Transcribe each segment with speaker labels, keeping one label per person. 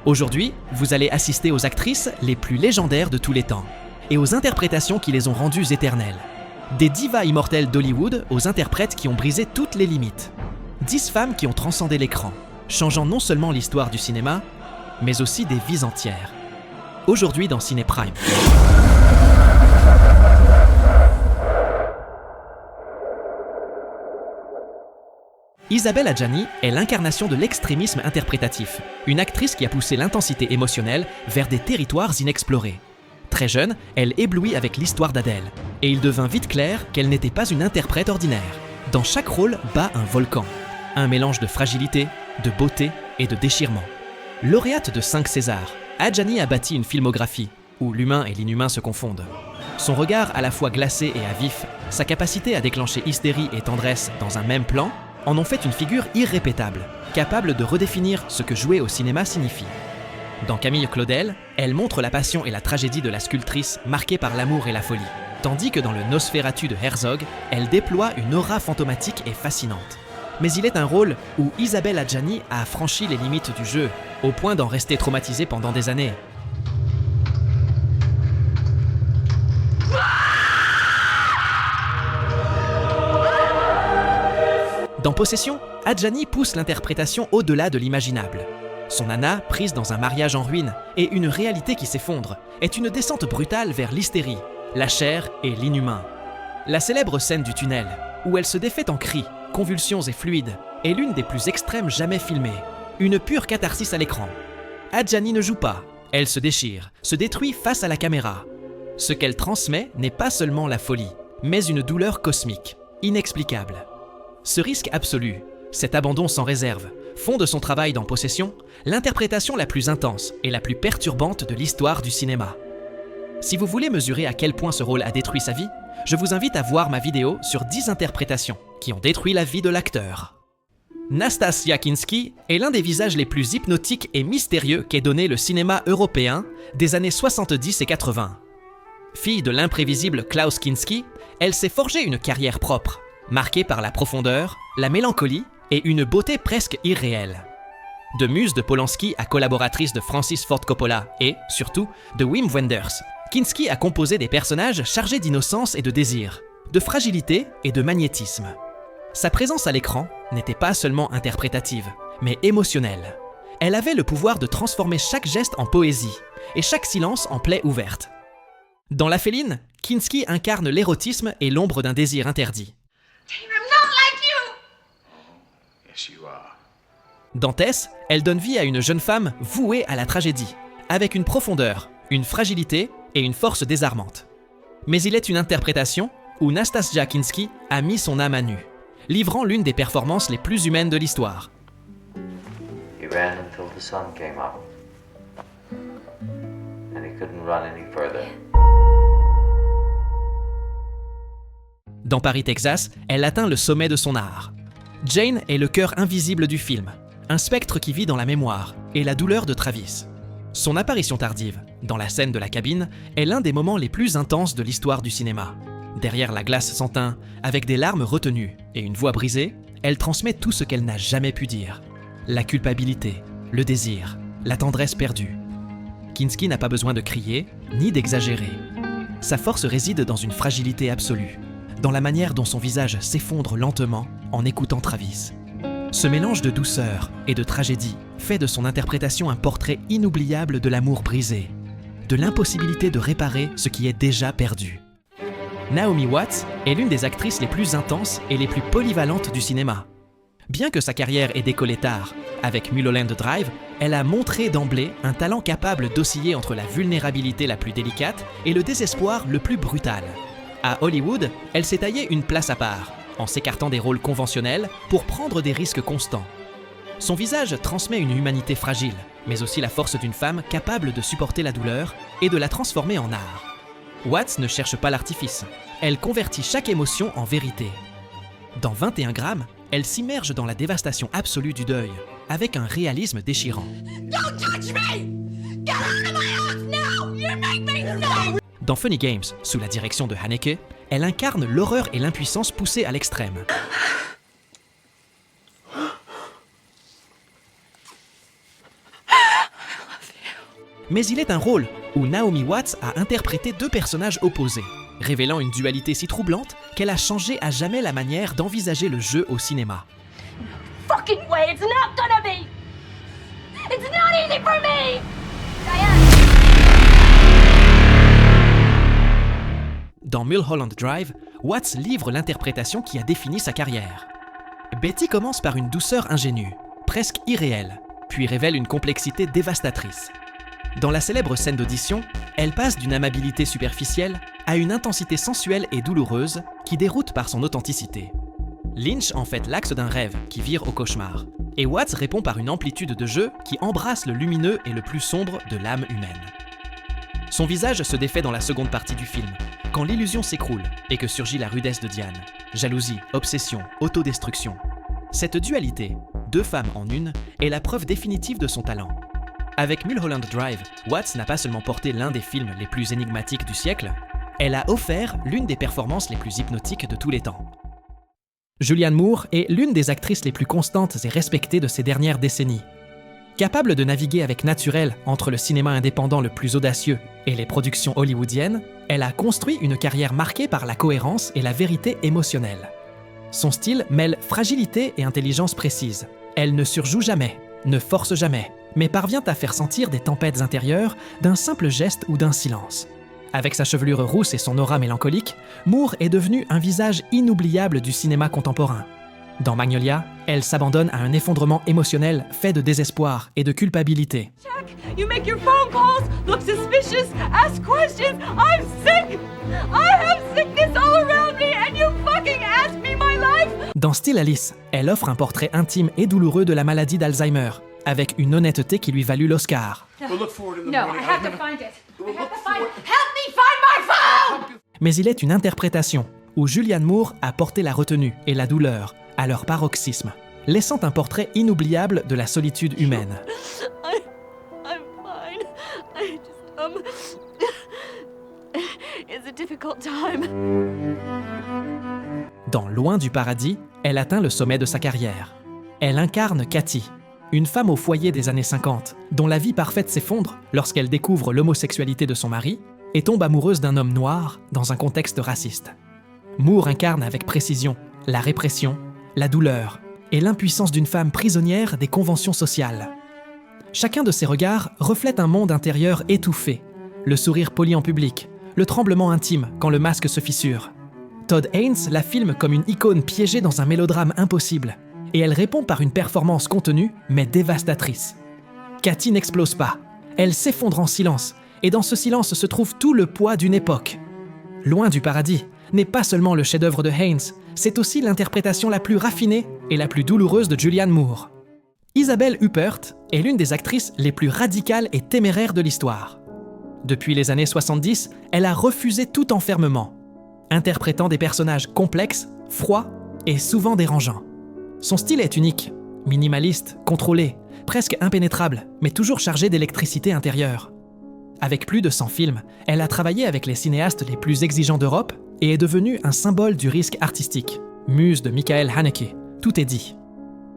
Speaker 1: Aujourd'hui, vous allez assister aux actrices les plus légendaires de tous les temps et aux interprétations qui les ont rendues éternelles. Des divas immortelles d'Hollywood aux interprètes qui ont brisé toutes les limites. 10 femmes qui ont transcendé l'écran, changeant non seulement l'histoire du cinéma, mais aussi des vies entières. Aujourd'hui dans Ciné Prime. Isabelle Adjani est l'incarnation de l'extrémisme interprétatif, une actrice qui a poussé l'intensité émotionnelle vers des territoires inexplorés. Très jeune, elle éblouit avec l'histoire d'Adèle, et il devint vite clair qu'elle n'était pas une interprète ordinaire. Dans chaque rôle bat un volcan, un mélange de fragilité, de beauté et de déchirement. Lauréate de 5 Césars, Adjani a bâti une filmographie où l'humain et l'inhumain se confondent. Son regard à la fois glacé et à vif, sa capacité à déclencher hystérie et tendresse dans un même plan, en ont fait une figure irrépétable, capable de redéfinir ce que jouer au cinéma signifie. Dans Camille Claudel, elle montre la passion et la tragédie de la sculptrice marquée par l'amour et la folie, tandis que dans le Nosferatu de Herzog, elle déploie une aura fantomatique et fascinante. Mais il est un rôle où Isabelle Adjani a franchi les limites du jeu, au point d'en rester traumatisée pendant des années. Dans Possession, Adjani pousse l'interprétation au-delà de l'imaginable. Son Anna, prise dans un mariage en ruine et une réalité qui s'effondre, est une descente brutale vers l'hystérie, la chair et l'inhumain. La célèbre scène du tunnel, où elle se défait en cris, convulsions et fluides, est l'une des plus extrêmes jamais filmées, une pure catharsis à l'écran. Adjani ne joue pas, elle se déchire, se détruit face à la caméra. Ce qu'elle transmet n'est pas seulement la folie, mais une douleur cosmique, inexplicable. Ce risque absolu, cet abandon sans réserve, font de son travail dans Possession l'interprétation la plus intense et la plus perturbante de l'histoire du cinéma. Si vous voulez mesurer à quel point ce rôle a détruit sa vie, je vous invite à voir ma vidéo sur 10 interprétations qui ont détruit la vie de l'acteur. Nastassja Kinski est l'un des visages les plus hypnotiques et mystérieux qu'ait donné le cinéma européen des années 70 et 80. Fille de l'imprévisible Klaus Kinski, elle s'est forgée une carrière propre, marquée par la profondeur, la mélancolie et une beauté presque irréelle. De muse de Polanski à collaboratrice de Francis Ford Coppola et, surtout, de Wim Wenders, Kinski a composé des personnages chargés d'innocence et de désir, de fragilité et de magnétisme. Sa présence à l'écran n'était pas seulement interprétative, mais émotionnelle. Elle avait le pouvoir de transformer chaque geste en poésie et chaque silence en plaie ouverte. Dans La Féline, Kinski incarne l'érotisme et l'ombre d'un désir interdit. Dans Tess, elle donne vie à une jeune femme vouée à la tragédie, avec une profondeur, une fragilité et une force désarmante. Mais il est une interprétation où Nastassja Kinski a mis son âme à nu, livrant l'une des performances les plus humaines de l'histoire.
Speaker 2: He ran until the sun came up, and he couldn't run any further.
Speaker 1: Dans Paris, Texas, elle atteint le sommet de son art. Jane est le cœur invisible du film, un spectre qui vit dans la mémoire et la douleur de Travis. Son apparition tardive, dans la scène de la cabine, est l'un des moments les plus intenses de l'histoire du cinéma. Derrière la glace sans teint, avec des larmes retenues et une voix brisée, elle transmet tout ce qu'elle n'a jamais pu dire. La culpabilité, le désir, la tendresse perdue. Kinski n'a pas besoin de crier, ni d'exagérer. Sa force réside dans une fragilité absolue, dans la manière dont son visage s'effondre lentement en écoutant Travis. Ce mélange de douceur et de tragédie fait de son interprétation un portrait inoubliable de l'amour brisé, de l'impossibilité de réparer ce qui est déjà perdu. Naomi Watts est l'une des actrices les plus intenses et les plus polyvalentes du cinéma. Bien que sa carrière ait décollé tard, avec Mulholland Drive, elle a montré d'emblée un talent capable d'osciller entre la vulnérabilité la plus délicate et le désespoir le plus brutal. À Hollywood, elle s'est taillée une place à part, en s'écartant des rôles conventionnels pour prendre des risques constants. Son visage transmet une humanité fragile, mais aussi la force d'une femme capable de supporter la douleur et de la transformer en art. Watts ne cherche pas l'artifice, elle convertit chaque émotion en vérité. Dans 21 grammes, elle s'immerge dans la dévastation absolue du deuil, avec un réalisme déchirant. Don't touch me! Get out of my house now! You make me sick! Dans Funny Games, sous la direction de Haneke, elle incarne l'horreur et l'impuissance poussées à l'extrême. Mais il est un rôle où Naomi Watts a interprété deux personnages opposés, révélant une dualité si troublante qu'elle a changé à jamais la manière d'envisager le jeu au cinéma.
Speaker 3: Fucking way, it's not gonna be! It's not easy for me! Diane!
Speaker 1: Dans Mulholland Drive, Watts livre l'interprétation qui a défini sa carrière. Betty commence par une douceur ingénue, presque irréelle, puis révèle une complexité dévastatrice. Dans la célèbre scène d'audition, elle passe d'une amabilité superficielle à une intensité sensuelle et douloureuse qui déroute par son authenticité. Lynch en fait l'axe d'un rêve qui vire au cauchemar, et Watts répond par une amplitude de jeu qui embrasse le lumineux et le plus sombre de l'âme humaine. Son visage se défait dans la seconde partie du film, quand l'illusion s'écroule et que surgit la rudesse de Diane. Jalousie, obsession, autodestruction. Cette dualité, deux femmes en une, est la preuve définitive de son talent. Avec Mulholland Drive, Watts n'a pas seulement porté l'un des films les plus énigmatiques du siècle, elle a offert l'une des performances les plus hypnotiques de tous les temps. Julianne Moore est l'une des actrices les plus constantes et respectées de ces dernières décennies. Capable de naviguer avec naturel entre le cinéma indépendant le plus audacieux et les productions hollywoodiennes, elle a construit une carrière marquée par la cohérence et la vérité émotionnelle. Son style mêle fragilité et intelligence précise. Elle ne surjoue jamais, ne force jamais, mais parvient à faire sentir des tempêtes intérieures d'un simple geste ou d'un silence. Avec sa chevelure rousse et son aura mélancolique, Moore est devenue un visage inoubliable du cinéma contemporain. Dans Magnolia, elle s'abandonne à un effondrement émotionnel fait de désespoir et de culpabilité.
Speaker 3: Jack, you make your phone calls, look suspicious, ask questions. I'm sick! I have sickness all around me and you fucking ask me my life!
Speaker 1: Dans Still Alice, elle offre un portrait intime et douloureux de la maladie d'Alzheimer, avec une honnêteté qui lui valut l'Oscar.
Speaker 3: No, I have to find it. I have to find it. Help me find my phone!
Speaker 1: Mais il est une interprétation, où Julianne Moore a porté la retenue et la douleur à leur paroxysme, laissant un portrait inoubliable de la solitude humaine.
Speaker 3: I'm fine. It's a difficult time.
Speaker 1: Dans Loin du paradis, elle atteint le sommet de sa carrière. Elle incarne Cathy, une femme au foyer des années 50, dont la vie parfaite s'effondre lorsqu'elle découvre l'homosexualité de son mari et tombe amoureuse d'un homme noir dans un contexte raciste. Moore incarne avec précision la répression, la douleur et l'impuissance d'une femme prisonnière des conventions sociales. Chacun de ses regards reflète un monde intérieur étouffé, le sourire poli en public, le tremblement intime quand le masque se fissure. Todd Haynes la filme comme une icône piégée dans un mélodrame impossible, et elle répond par une performance contenue mais dévastatrice. Cathy n'explose pas, elle s'effondre en silence, et dans ce silence se trouve tout le poids d'une époque. Loin du paradis n'est pas seulement le chef-d'œuvre de Haynes, c'est aussi l'interprétation la plus raffinée et la plus douloureuse de Julianne Moore. Isabelle Huppert est l'une des actrices les plus radicales et téméraires de l'histoire. Depuis les années 70, elle a refusé tout enfermement, interprétant des personnages complexes, froids et souvent dérangeants. Son style est unique, minimaliste, contrôlé, presque impénétrable, mais toujours chargé d'électricité intérieure. Avec plus de 100 films, elle a travaillé avec les cinéastes les plus exigeants d'Europe et est devenue un symbole du risque artistique. Muse de Michael Haneke, tout est dit.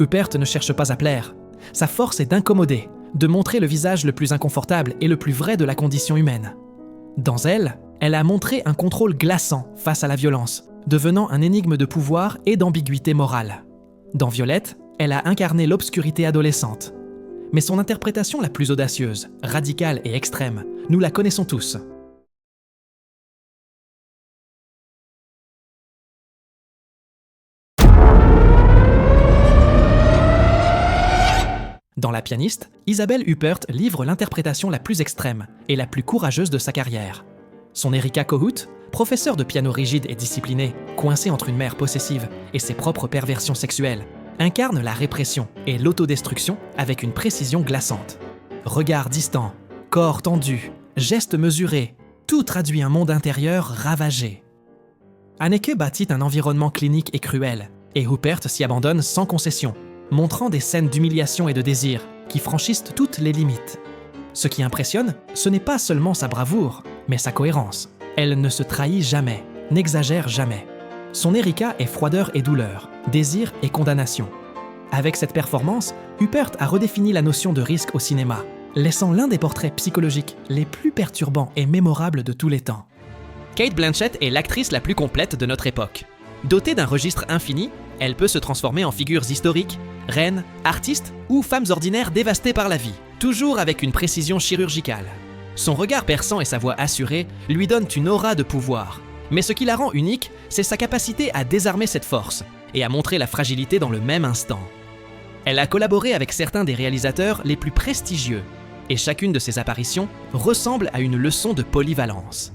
Speaker 1: Huppert ne cherche pas à plaire. Sa force est d'incommoder, de montrer le visage le plus inconfortable et le plus vrai de la condition humaine. Dans Elle a montré un contrôle glaçant face à la violence, devenant un énigme de pouvoir et d'ambiguïté morale. Dans Violette, elle a incarné l'obscurité adolescente. Mais son interprétation la plus audacieuse, radicale et extrême, nous la connaissons tous. Dans La pianiste, Isabelle Huppert livre l'interprétation la plus extrême et la plus courageuse de sa carrière. Son Erika Kohut, professeure de piano rigide et disciplinée, coincée entre une mère possessive et ses propres perversions sexuelles, incarne la répression et l'autodestruction avec une précision glaçante. Regard distant, corps tendu, gestes mesurés, tout traduit un monde intérieur ravagé. Haneke bâtit un environnement clinique et cruel, et Huppert s'y abandonne sans concession, montrant des scènes d'humiliation et de désir qui franchissent toutes les limites. Ce qui impressionne, ce n'est pas seulement sa bravoure, mais sa cohérence. Elle ne se trahit jamais, n'exagère jamais. Son Erika est froideur et douleur, désir et condamnation. Avec cette performance, Huppert a redéfini la notion de risque au cinéma, laissant l'un des portraits psychologiques les plus perturbants et mémorables de tous les temps. Cate Blanchett est l'actrice la plus complète de notre époque. Dotée d'un registre infini, elle peut se transformer en figures historiques, reines, artistes ou femmes ordinaires dévastées par la vie, toujours avec une précision chirurgicale. Son regard perçant et sa voix assurée lui donnent une aura de pouvoir. Mais ce qui la rend unique, c'est sa capacité à désarmer cette force et à montrer la fragilité dans le même instant. Elle a collaboré avec certains des réalisateurs les plus prestigieux, et chacune de ses apparitions ressemble à une leçon de polyvalence.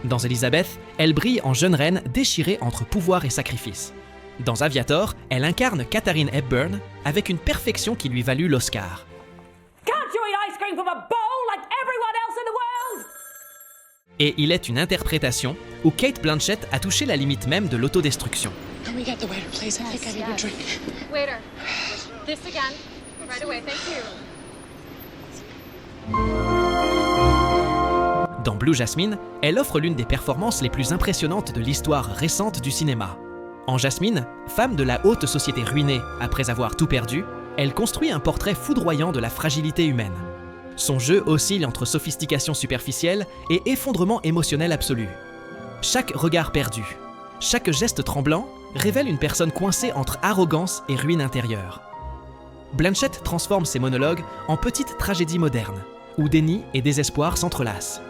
Speaker 1: Dans Elizabeth, elle brille en jeune reine déchirée entre pouvoir et sacrifice. Dans Aviator, elle incarne Katharine Hepburn avec une perfection qui lui valut l'Oscar.
Speaker 3: Can't you eat ice cream from a bowl like everyone else in the world?
Speaker 1: Et il est une interprétation où Cate Blanchett a touché la limite même de l'autodestruction.
Speaker 4: Can we get the waiter, please? I think I need a drink.
Speaker 5: Waiter, this again. Right away, thank you.
Speaker 1: Dans Blue Jasmine, elle offre l'une des performances les plus impressionnantes de l'histoire récente du cinéma. En Jasmine, femme de la haute société ruinée après avoir tout perdu, elle construit un portrait foudroyant de la fragilité humaine. Son jeu oscille entre sophistication superficielle et effondrement émotionnel absolu. Chaque regard perdu, chaque geste tremblant révèle une personne coincée entre arrogance et ruine intérieure. Blanchett transforme ses monologues en petites tragédies modernes, où déni et désespoir s'entrelacent.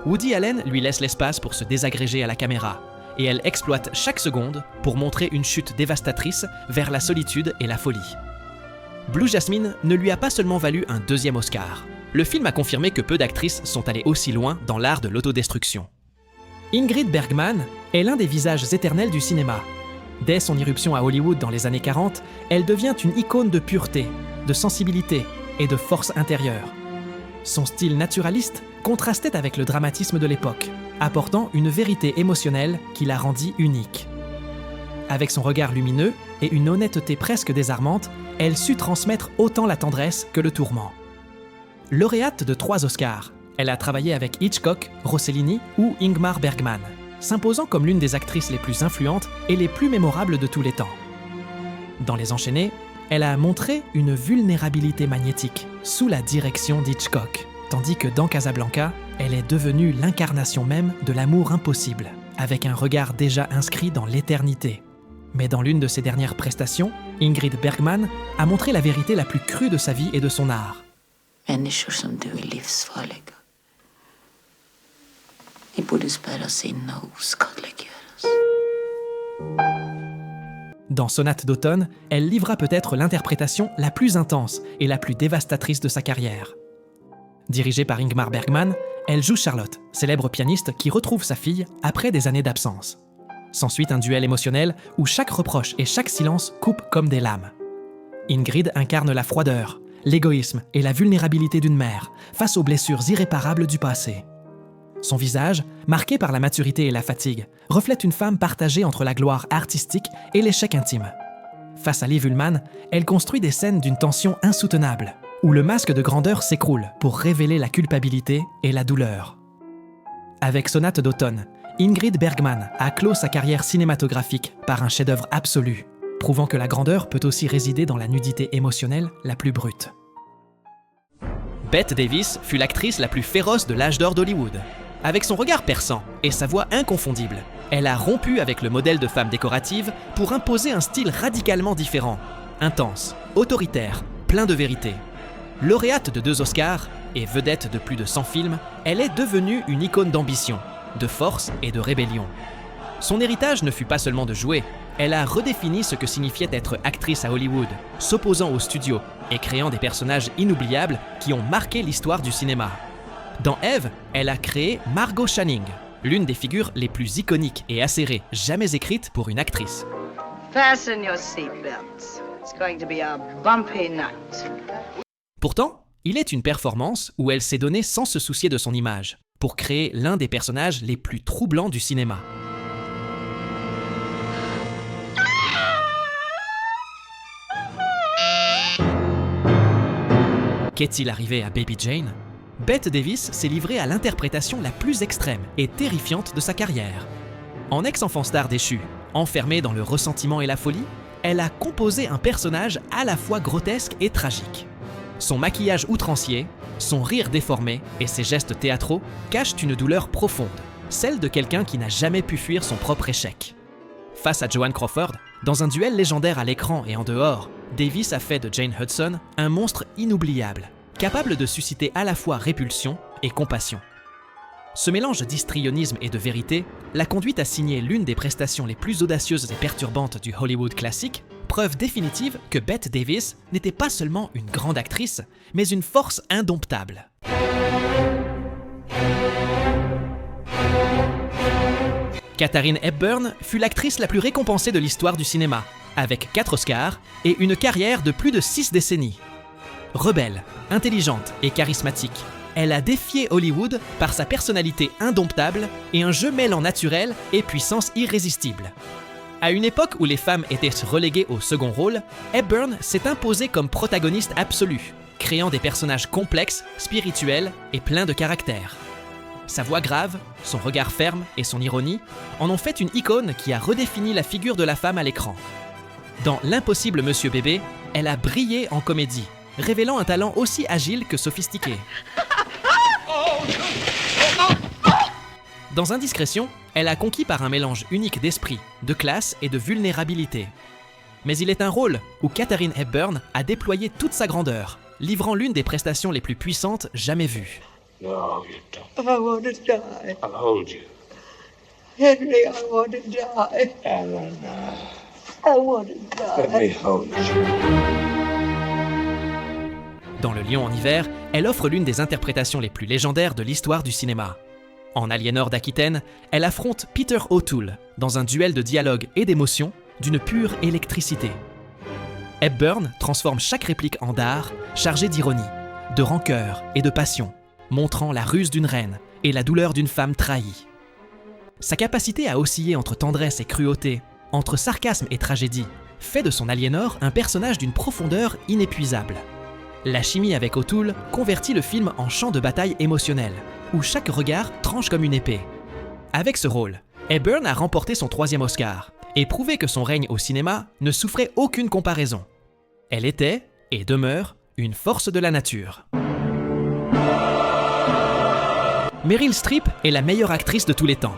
Speaker 1: Woody Allen lui laisse l'espace pour se désagréger à la caméra, et elle exploite chaque seconde pour montrer une chute dévastatrice vers la solitude et la folie. Blue Jasmine ne lui a pas seulement valu un deuxième Oscar. Le film a confirmé que peu d'actrices sont allées aussi loin dans l'art de l'autodestruction. Ingrid Bergman est l'un des visages éternels du cinéma. Dès son irruption à Hollywood dans les années 40, elle devient une icône de pureté, de sensibilité et de force intérieure. Son style naturaliste contrastait avec le dramatisme de l'époque, apportant une vérité émotionnelle qui la rendit unique. Avec son regard lumineux et une honnêteté presque désarmante, elle sut transmettre autant la tendresse que le tourment. Lauréate de 3 Oscars, elle a travaillé avec Hitchcock, Rossellini ou Ingmar Bergman, s'imposant comme l'une des actrices les plus influentes et les plus mémorables de tous les temps. Dans Les Enchaînés, elle a montré une vulnérabilité magnétique sous la direction d'Hitchcock, tandis que dans Casablanca, elle est devenue l'incarnation même de l'amour impossible, avec un regard déjà inscrit dans l'éternité. Mais dans l'une de ses dernières prestations, Ingrid Bergman a montré la vérité la plus crue de sa vie et de son art.
Speaker 4: Människor som du är livsfarliga. Ni borde spärras in och oskadliggöras.
Speaker 1: Dans Sonate d'automne, elle livra peut-être l'interprétation la plus intense et la plus dévastatrice de sa carrière. Dirigée par Ingmar Bergman, elle joue Charlotte, célèbre pianiste qui retrouve sa fille après des années d'absence. S'ensuit un duel émotionnel où chaque reproche et chaque silence coupent comme des lames. Ingrid incarne la froideur, l'égoïsme et la vulnérabilité d'une mère face aux blessures irréparables du passé. Son visage, marqué par la maturité et la fatigue, reflète une femme partagée entre la gloire artistique et l'échec intime. Face à Liv Ullmann, elle construit des scènes d'une tension insoutenable, où le masque de grandeur s'écroule pour révéler la culpabilité et la douleur. Avec Sonate d'automne, Ingrid Bergman a clos sa carrière cinématographique par un chef-d'œuvre absolu, prouvant que la grandeur peut aussi résider dans la nudité émotionnelle la plus brute. Bette Davis fut l'actrice la plus féroce de l'âge d'or d'Hollywood. Avec son regard perçant et sa voix inconfondible, elle a rompu avec le modèle de femme décorative pour imposer un style radicalement différent, intense, autoritaire, plein de vérité. Lauréate de 2 Oscars et vedette de plus de 100 films, elle est devenue une icône d'ambition, de force et de rébellion. Son héritage ne fut pas seulement de jouer, elle a redéfini ce que signifiait être actrice à Hollywood, s'opposant aux studios et créant des personnages inoubliables qui ont marqué l'histoire du cinéma. Dans Eve, elle a créé Margot Channing, l'une des figures les plus iconiques et acérées jamais écrites pour une actrice.
Speaker 6: Fasten your seatbelts. It's going to be a bumpy night.
Speaker 1: Pourtant, il est une performance où elle s'est donnée sans se soucier de son image, pour créer l'un des personnages les plus troublants du cinéma. Qu'est-il arrivé à Baby Jane ? Bette Davis s'est livrée à l'interprétation la plus extrême et terrifiante de sa carrière. En ex-enfant star déchu, enfermée dans le ressentiment et la folie, elle a composé un personnage à la fois grotesque et tragique. Son maquillage outrancier, son rire déformé et ses gestes théâtraux cachent une douleur profonde, celle de quelqu'un qui n'a jamais pu fuir son propre échec. Face à Joan Crawford, dans un duel légendaire à l'écran et en dehors, Davis a fait de Jane Hudson un monstre inoubliable, capable de susciter à la fois répulsion et compassion. Ce mélange d'histrionisme et de vérité l'a conduite à signer l'une des prestations les plus audacieuses et perturbantes du Hollywood classique, preuve définitive que Bette Davis n'était pas seulement une grande actrice, mais une force indomptable. Katharine Hepburn fut l'actrice la plus récompensée de l'histoire du cinéma, avec 4 Oscars et une carrière de plus de 6 décennies. Rebelle, intelligente et charismatique, elle a défié Hollywood par sa personnalité indomptable et un jeu mêlant naturel et puissance irrésistible. À une époque où les femmes étaient reléguées au second rôle, Hepburn s'est imposée comme protagoniste absolue, créant des personnages complexes, spirituels et pleins de caractère. Sa voix grave, son regard ferme et son ironie en ont fait une icône qui a redéfini la figure de la femme à l'écran. Dans L'Impossible Monsieur Bébé, elle a brillé en comédie, révélant un talent aussi agile que sophistiqué. Dans Indiscrétion, elle a conquis par un mélange unique d'esprit, de classe et de vulnérabilité. Mais il est un rôle où Katharine Hepburn a déployé toute sa grandeur, livrant l'une des prestations les plus puissantes jamais vues.
Speaker 7: No, you don't.
Speaker 6: I want to die.
Speaker 7: I'll hold you.
Speaker 6: Henry, I want to die.
Speaker 7: Ellen,
Speaker 6: I want to
Speaker 7: let
Speaker 6: die.
Speaker 7: me hold you.
Speaker 1: Dans Le Lion en hiver, elle offre l'une des interprétations les plus légendaires de l'histoire du cinéma. En Aliénor d'Aquitaine, elle affronte Peter O'Toole dans un duel de dialogue et d'émotion d'une pure électricité. Hepburn transforme chaque réplique en dard, chargée d'ironie, de rancœur et de passion, montrant la ruse d'une reine et la douleur d'une femme trahie. Sa capacité à osciller entre tendresse et cruauté, entre sarcasme et tragédie, fait de son Aliénor un personnage d'une profondeur inépuisable. La chimie avec O'Toole convertit le film en champ de bataille émotionnel, où chaque regard tranche comme une épée. Avec ce rôle, Hepburn a remporté son 3e Oscar et prouvé que son règne au cinéma ne souffrait aucune comparaison. Elle était, et demeure, une force de la nature. Meryl Streep est la meilleure actrice de tous les temps.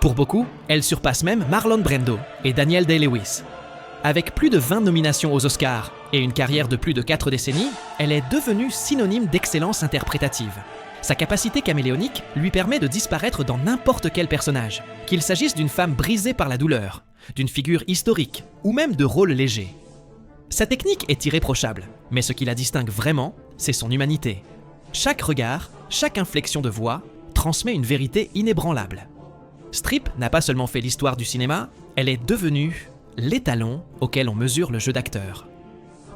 Speaker 1: Pour beaucoup, elle surpasse même Marlon Brando et Daniel Day-Lewis. Avec plus de 20 nominations aux Oscars et une carrière de plus de 4 décennies, elle est devenue synonyme d'excellence interprétative. Sa capacité caméléonique lui permet de disparaître dans n'importe quel personnage, qu'il s'agisse d'une femme brisée par la douleur, d'une figure historique ou même de rôles légers. Sa technique est irréprochable, mais ce qui la distingue vraiment, c'est son humanité. Chaque regard, chaque inflexion de voix transmet une vérité inébranlable. Streep n'a pas seulement fait l'histoire du cinéma, elle est devenue l'étalon auquel on mesure le jeu d'acteur.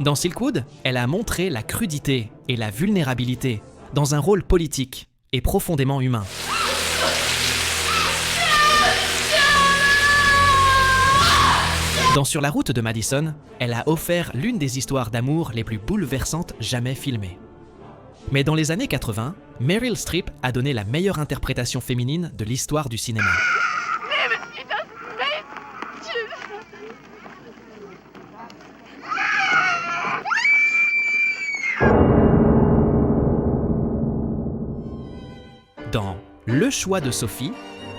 Speaker 1: Dans Silkwood, elle a montré la crudité et la vulnérabilité dans un rôle politique et profondément humain. Dans Sur la route de Madison, elle a offert l'une des histoires d'amour les plus bouleversantes jamais filmées. Mais dans les années 80, Meryl Streep a donné la meilleure interprétation féminine de l'histoire du cinéma. Dans Le choix de Sophie,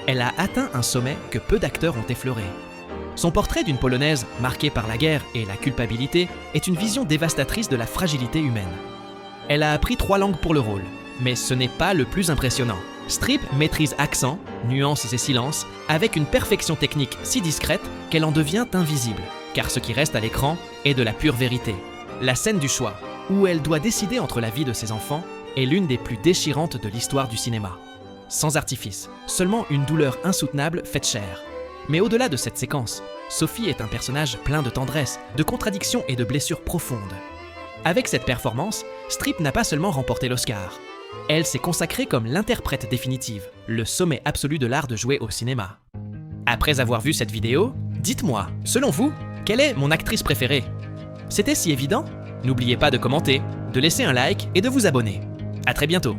Speaker 1: elle a atteint un sommet que peu d'acteurs ont effleuré. Son portrait d'une Polonaise marquée par la guerre et la culpabilité est une vision dévastatrice de la fragilité humaine. Elle a appris 3 langues pour le rôle, mais ce n'est pas le plus impressionnant. Streep maîtrise accents, nuances et silences avec une perfection technique si discrète qu'elle en devient invisible, car ce qui reste à l'écran est de la pure vérité. La scène du choix, où elle doit décider entre la vie de ses enfants, est l'une des plus déchirantes de l'histoire du cinéma. Sans artifice, seulement une douleur insoutenable faite chair. Mais au-delà de cette séquence, Sophie est un personnage plein de tendresse, de contradictions et de blessures profondes. Avec cette performance, Streep n'a pas seulement remporté l'Oscar. Elle s'est consacrée comme l'interprète définitive, le sommet absolu de l'art de jouer au cinéma. Après avoir vu cette vidéo, dites-moi, selon vous, quelle est mon actrice préférée? C'était si évident? N'oubliez pas de commenter, de laisser un like et de vous abonner. À très bientôt.